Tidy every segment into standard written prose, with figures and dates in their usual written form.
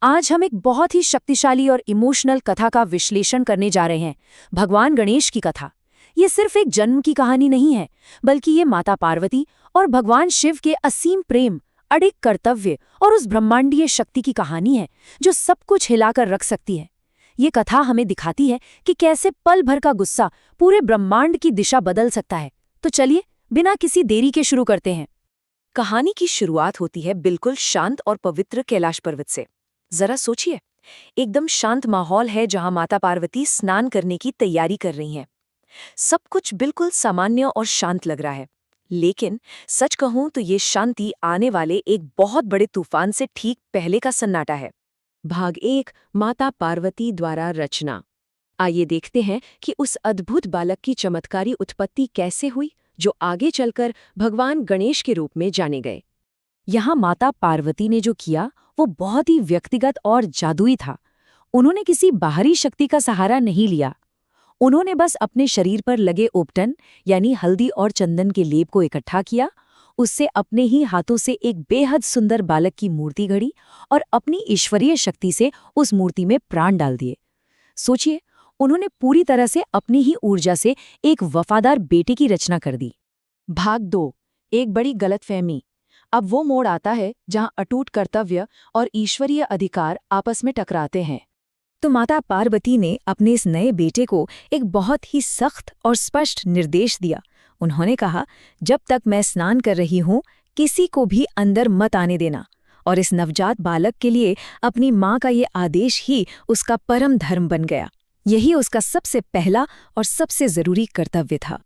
आज हम एक बहुत ही शक्तिशाली और इमोशनल कथा का विश्लेषण करने जा रहे हैं, भगवान गणेश की कथा। ये सिर्फ एक जन्म की कहानी नहीं है, बल्कि ये माता पार्वती और भगवान शिव के असीम प्रेम, अडिग कर्तव्य और उस ब्रह्मांडीय शक्ति की कहानी है जो सब कुछ हिलाकर रख सकती है। ये कथा हमें दिखाती है कि कैसे पल भर का गुस्सा पूरे ब्रह्मांड की दिशा बदल सकता है। तो चलिए बिना किसी देरी के शुरू करते हैं। कहानी की शुरुआत होती है बिल्कुल शांत और पवित्र कैलाश पर्वत से। जरा सोचिए, एकदम शांत माहौल है जहां माता पार्वती स्नान करने की तैयारी कर रही हैं। सब कुछ बिल्कुल सामान्य और शांत लग रहा है, लेकिन सच कहूं तो ये शांति आने वाले एक बहुत बड़े तूफान से ठीक पहले का सन्नाटा है। भाग 1, माता पार्वती द्वारा रचना। आइए देखते हैं कि उस अद्भुत बालक की चमत्कारी उत्पत्ति कैसे हुई, जो आगे चलकर भगवान गणेश के रूप में जाने गए। यहाँ माता पार्वती ने जो किया वो बहुत ही व्यक्तिगत और जादुई था। उन्होंने किसी बाहरी शक्ति का सहारा नहीं लिया। उन्होंने बस अपने शरीर पर लगे उपटन यानी हल्दी और चंदन के लेप को इकट्ठा किया, उससे अपने ही हाथों से एक बेहद सुंदर बालक की मूर्ति गढ़ी और अपनी ईश्वरीय शक्ति से उस मूर्ति में प्राण डाल दिए। सोचिए, उन्होंने पूरी तरह से अपनी ही ऊर्जा से एक वफादार बेटे की रचना कर दी। भाग 2, एक बड़ी गलतफहमी। अब वो मोड़ आता है जहां अटूट कर्तव्य और ईश्वरीय अधिकार आपस में टकराते हैं। तो माता पार्वती ने अपने इस नए बेटे को एक बहुत ही सख्त और स्पष्ट निर्देश दिया। उन्होंने कहा, जब तक मैं स्नान कर रही हूँ, किसी को भी अंदर मत आने देना। और इस नवजात बालक के लिए अपनी माँ का ये आदेश ही उसका परम धर्म बन गया। यही उसका सबसे पहला और सबसे जरूरी कर्तव्य था।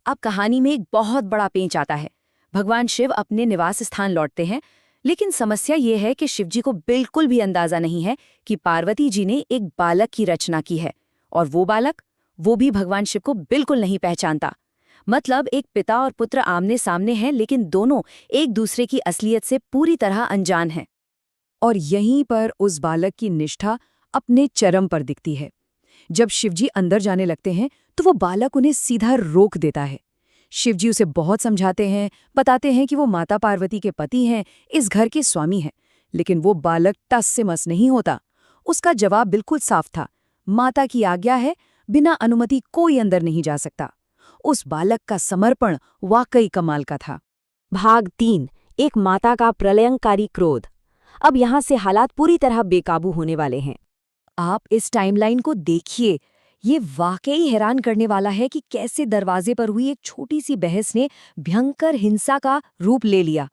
अब कहानी में एक बहुत बड़ा पेंच आता है। भगवान शिव अपने निवास स्थान लौटते हैं, लेकिन समस्या ये है कि शिवजी को बिल्कुल भी अंदाजा नहीं है कि पार्वती जी ने एक बालक की रचना की है, और वो बालक, वो भी भगवान शिव को बिल्कुल नहीं पहचानता। मतलब एक पिता और पुत्र आमने सामने हैं, लेकिन दोनों एक दूसरे की असलियत से पूरी तरह अनजान हैं। और यहीं पर उस बालक की निष्ठा अपने चरम पर दिखती है। जब शिवजी अंदर जाने लगते हैं तो वो बालक उन्हें सीधा रोक देता है। शिवजी उसे बहुत समझाते हैं, बताते हैं कि वो माता पार्वती के पति हैं, इस घर के स्वामी हैं, लेकिन वो बालक टस से मस नहीं होता। उसका जवाब बिल्कुल साफ था, माता की आज्ञा है, बिना अनुमति कोई अंदर नहीं जा सकता। उस बालक का समर्पण वाकई कमाल का था। भाग 3, एक माता का प्रलयंकारी क्रोध। अब यहाँ से हालात पूरी तरह बेकाबू होने वाले हैं। आप इस टाइमलाइन को देखिए, ये वाकई हैरान करने वाला है कि कैसे दरवाजे पर हुई एक छोटी सी बहस ने भयंकर हिंसा का रूप ले लिया।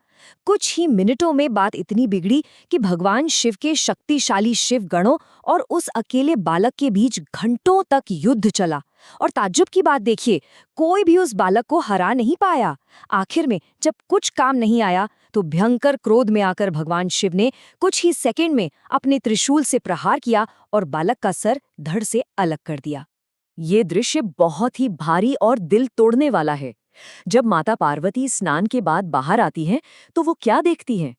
कुछ ही मिनटों में बात इतनी बिगड़ी कि भगवान शिव के शक्तिशाली शिव गणों और उस अकेले बालक के बीच घंटों तक युद्ध चला। और ताज्जुब की बात देखिए, कोई भी उस बालक को हरा नहीं पाया। आखिर में जब कुछ काम नहीं आया तो भयंकर क्रोध में आकर भगवान शिव ने कुछ ही सेकंड में अपने त्रिशूल से प्रहार किया और बालक का सर धड़ से अलग कर दिया। ये दृश्य बहुत ही भारी और दिल तोड़ने वाला है। जब माता पार्वती स्नान के बाद बाहर आती हैं तो वो क्या देखती हैं?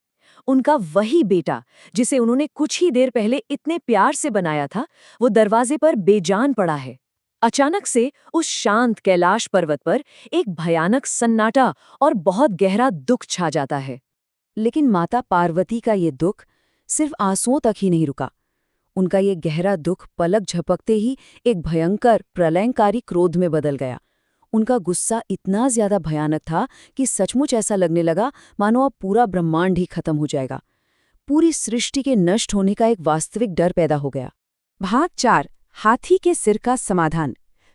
उनका वही बेटा जिसे उन्होंने कुछ ही देर पहले इतने प्यार से बनाया था, वो दरवाजे पर बेजान पड़ा है। अचानक से उस शांत कैलाश पर्वत पर एक भयानक सन्नाटा और बहुत गहरा दुख छा जाता है। लेकिन माता पार्वती का ये दुख सिर्फ आंसुओं तक ही नहीं रुका। उनका ये गहरा दुख पलक झपकते ही एक भयंकर प्रलयंकारी क्रोध में बदल गया। उनका गुस्सा इतना ज्यादा भयानक था कि सचमुच ऐसा लगने लगा मानो अब पूरा ब्रह्मांड ही खत्म हो जाएगा। पूरी सृष्टि के नष्ट होने का एक वास्तविक डर पैदा हो गया। भाग 4, हाथी के सिर का समाधान।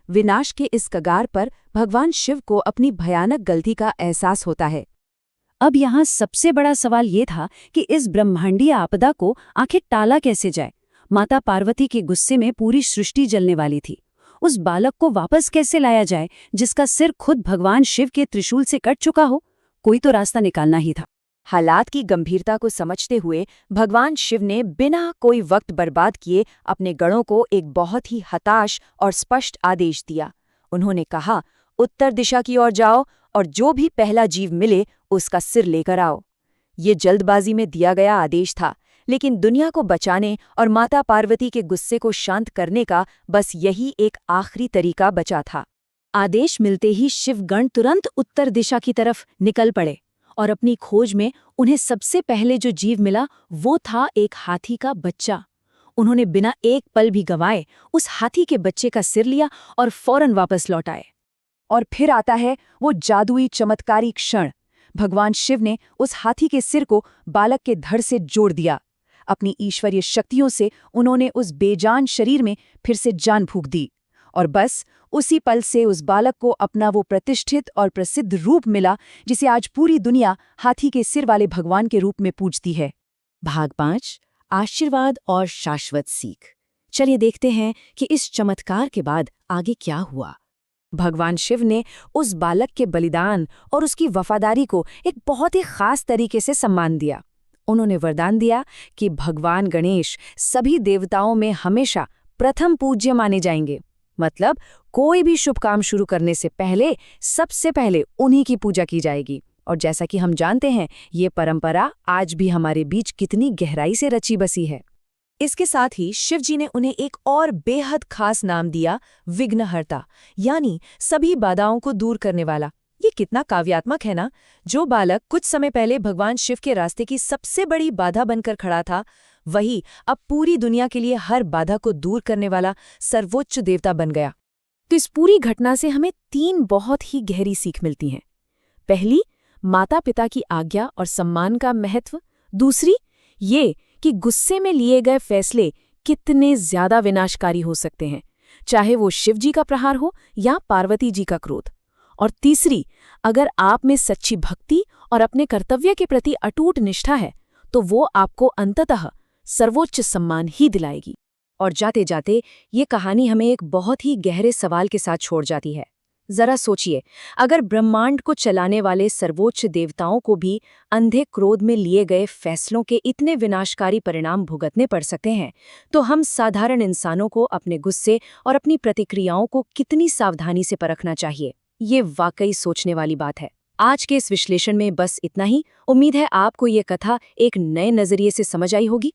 विनाश के इस कगार पर भगवान शिव को अपनी भयानक गलती का एहसास होता है। अब यहाँ सबसे बड़ा सवाल ये था कि इस ब्रह्मांडीय आपदा को आखिर टाला कैसे जाए। माता पार्वती के गुस्से में पूरी सृष्टि जलने वाली थी। उस बालक को वापस कैसे लाया जाए जिसका सिर खुद भगवान शिव के त्रिशूल से कट चुका हो? कोई तो रास्ता निकालना ही था। हालात की गंभीरता को समझते हुए भगवान शिव ने बिना कोई वक्त बर्बाद किए अपने गणों को एक बहुत ही हताश और स्पष्ट आदेश दिया। उन्होंने कहा, उत्तर दिशा की ओर जाओ और जो भी पहला जीव मिले उसका सिर लेकर आओ। ये जल्दबाजी में दिया गया आदेश था, लेकिन दुनिया को बचाने और माता पार्वती के गुस्से को शांत करने का बस यही एक आखिरी तरीका बचा था। आदेश मिलते ही शिवगण तुरंत उत्तर दिशा की तरफ निकल पड़े। और अपनी खोज में उन्हें सबसे पहले जो जीव मिला वो था एक हाथी का बच्चा। उन्होंने बिना एक पल भी गंवाए उस हाथी के बच्चे का सिर लिया और फौरन वापस लौट आए। और फिर आता है वो जादुई चमत्कारी क्षण। भगवान शिव ने उस हाथी के सिर को बालक के धड़ से जोड़ दिया। अपनी ईश्वरीय शक्तियों से उन्होंने उस बेजान शरीर में फिर से जान फूंक दी, और बस उसी पल से उस बालक को अपना वो प्रतिष्ठित और प्रसिद्ध रूप मिला जिसे आज पूरी दुनिया हाथी के सिर वाले भगवान के रूप में पूजती है। भाग 5, आशीर्वाद और शाश्वत सीख। चलिए देखते हैं कि इस चमत्कार के बाद आगे क्या हुआ। भगवान शिव ने उस बालक के बलिदान और उसकी वफादारी को एक बहुत ही खास तरीके से सम्मान दिया। उन्होंने वरदान दिया कि भगवान गणेश सभी देवताओं में हमेशा प्रथम पूज्य माने जाएंगे। मतलब कोई भी शुभ काम शुरू करने से पहले सबसे पहले उन्हीं की पूजा की जाएगी। और जैसा कि हम जानते हैं, ये परंपरा आज भी हमारे बीच कितनी गहराई से रची बसी है। इसके साथ ही शिवजी ने उन्हें एक और बेहद खास नाम दिया, विघ्नहर्ता, यानी सभी बाधाओं को दूर करने वाला। ये कितना काव्यात्मक है ना। जो बालक कुछ समय पहले भगवान शिव के रास्ते की सबसे बड़ी बाधा बनकर खड़ा था, वही अब पूरी दुनिया के लिए हर बाधा को दूर करने वाला सर्वोच्च देवता बन गया। तो इस पूरी घटना से हमें 3 बहुत ही गहरी सीख मिलती हैं। पहली, माता पिता की आज्ञा और सम्मान का महत्व। दूसरी, ये कि गुस्से में लिए गए फैसले कितने ज्यादा विनाशकारी हो सकते हैं, चाहे वो शिव जी का प्रहार हो या पार्वती जी का क्रोध। और तीसरी, अगर आप में सच्ची भक्ति और अपने कर्तव्य के प्रति अटूट निष्ठा है तो वो आपको अंततः सर्वोच्च सम्मान ही दिलाएगी। और जाते जाते ये कहानी हमें एक बहुत ही गहरे सवाल के साथ छोड़ जाती है। जरा सोचिए, अगर ब्रह्मांड को चलाने वाले सर्वोच्च देवताओं को भी अंधे क्रोध में लिए गए फैसलों के इतने विनाशकारी परिणाम भुगतने पड़ सकते हैं, तो हम साधारण इंसानों को अपने गुस्से और अपनी प्रतिक्रियाओं को कितनी सावधानी से परखना चाहिए। ये वाकई सोचने वाली बात है। आज के इस विश्लेषण में बस इतना ही। उम्मीद है आपको ये कथा एक नए नजरिए से समझ आई होगी।